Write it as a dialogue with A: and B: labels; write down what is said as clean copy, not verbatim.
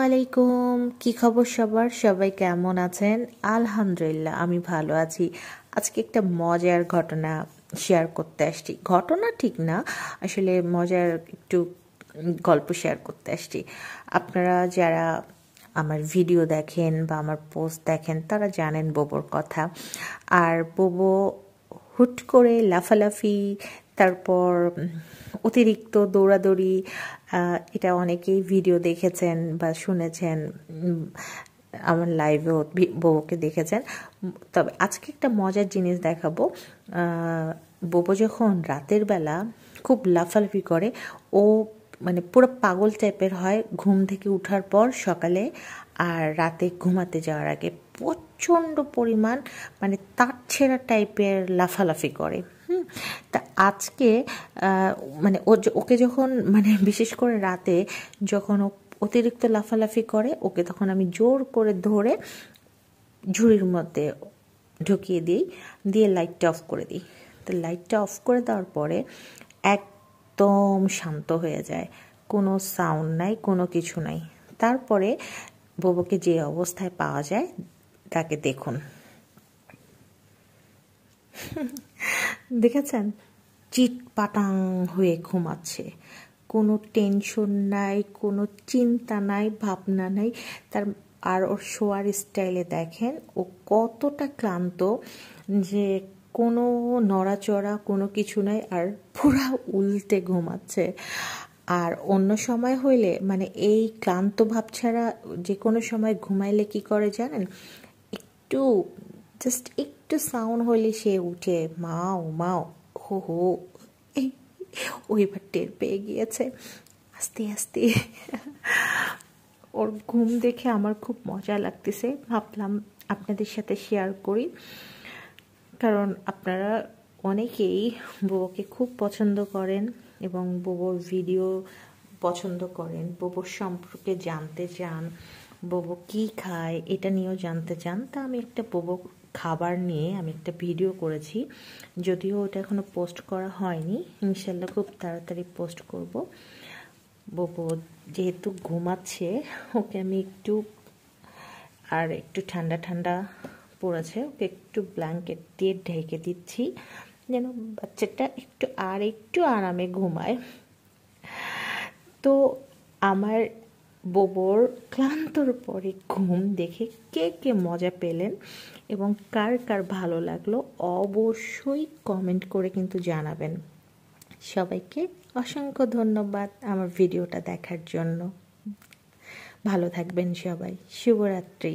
A: আলাইকুম, কি খবর সবার? সবাই কেমন আছেন? আলহামদুলিল্লাহ আমি ভালো আছি। আজকে একটা মজার ঘটনা শেয়ার করতে আসছি। ঘটনা ঠিক না, আসলে মজার একটু গল্প শেয়ার করতে আসছি। আপনারা যারা আমার ভিডিও দেখেন বা আমার পোস্ট দেখেন তারা জানেন বোবোর কথা। আর বোবো হুট করে লাফালাফি, তারপর অতিরিক্ত দৌড়াদৌড়ি, এটা অনেকেই ভিডিও দেখেছেন বা শুনেছেন, আমার লাইভেও বোবোকে দেখেছেন। তবে আজকে একটা মজার জিনিস দেখাবো। বোবো যখন রাতের বেলা খুব লাফালাফি করে, ও মানে পুরো পাগল টাইপের হয় ঘুম থেকে ওঠার পর সকালে, আর রাতে ঘুমাতে যাওয়ার আগে প্রচণ্ড পরিমাণ মানে তারছেড়া টাইপের লাফালাফি করে। তা আজকে মানে ওকে যখন মানে বিশেষ করে রাতে যখন ও অতিরিক্ত লাফালাফি করে, ওকে তখন আমি জোর করে ধরে ঝুড়ির মধ্যে ঢুকিয়ে দিয়ে লাইটটা অফ করে দিই। তো লাইটটা অফ করে দেওয়ার পরে একদম শান্ত হয়ে যায়, কোনো সাউন্ড নাই, কোনো কিছু নাই। তারপরে বোবোকে যে অবস্থায় পাওয়া যায় তাকে দেখুন, দেখেছেন? চিটপাটাং হয়ে ঘুমাচ্ছে, কোনো টেনশন নাই, কোনো চিন্তা নাই, ভাবনা নাই তার। আর ওর শোয়ার স্টাইলে দেখেন ও কতটা ক্লান্ত, যে কোনো নড়াচড়া কোনো কিছু নাই, আর পুরা উল্টে ঘুমাচ্ছে। আর অন্য সময় হইলে মানে এই ক্লান্ত ভাব ছাড়া যে কোনো সময় ঘুমাইলে কি করে জানেন? একটু জাস্ট একটু সাউন্ড হইলে সে উঠে মাও মাও হো হো। ওইবার টের পেয়ে গিয়েছে আস্তে আস্তে। ওর ঘুম দেখে আমার খুব মজা লাগতেছে, ভাবলাম আপনাদের সাথে শেয়ার করি। কারণ আপনারা অনেকেই বোবোকে খুব পছন্দ করেন এবং বোবোর ভিডিও পছন্দ করেন, বোবোর সম্পর্কে জানতে চান, বোবো কী খায় এটা নিয়েও জানতে চান। তা আমি একটা বোবো খাবার নিয়ে আমি একটা ভিডিও করেছি, যদিও ওটা এখনও পোস্ট করা হয়নি, ইনশাল্লাহ খুব তাড়াতাড়ি পোস্ট করব। বোবো যেহেতু ঘুমাচ্ছে, ওকে আমি একটু ঠান্ডা ঠান্ডা পড়েছে, ওকে একটু ব্ল্যাঙ্কেট দিয়ে ঢেকে দিচ্ছি যেন বাচ্চাটা একটু আরামে ঘুমায়। তো আমার বোবোর ক্লান্তর পরে ঘুম দেখে কে কে মজা পেলেন এবং কার কার ভালো লাগলো অবশ্যই কমেন্ট করে কিন্তু জানাবেন। সবাইকে অসংখ্য ধন্যবাদ আমার ভিডিওটা দেখার জন্য। ভালো থাকবেন সবাই। শুভরাত্রি।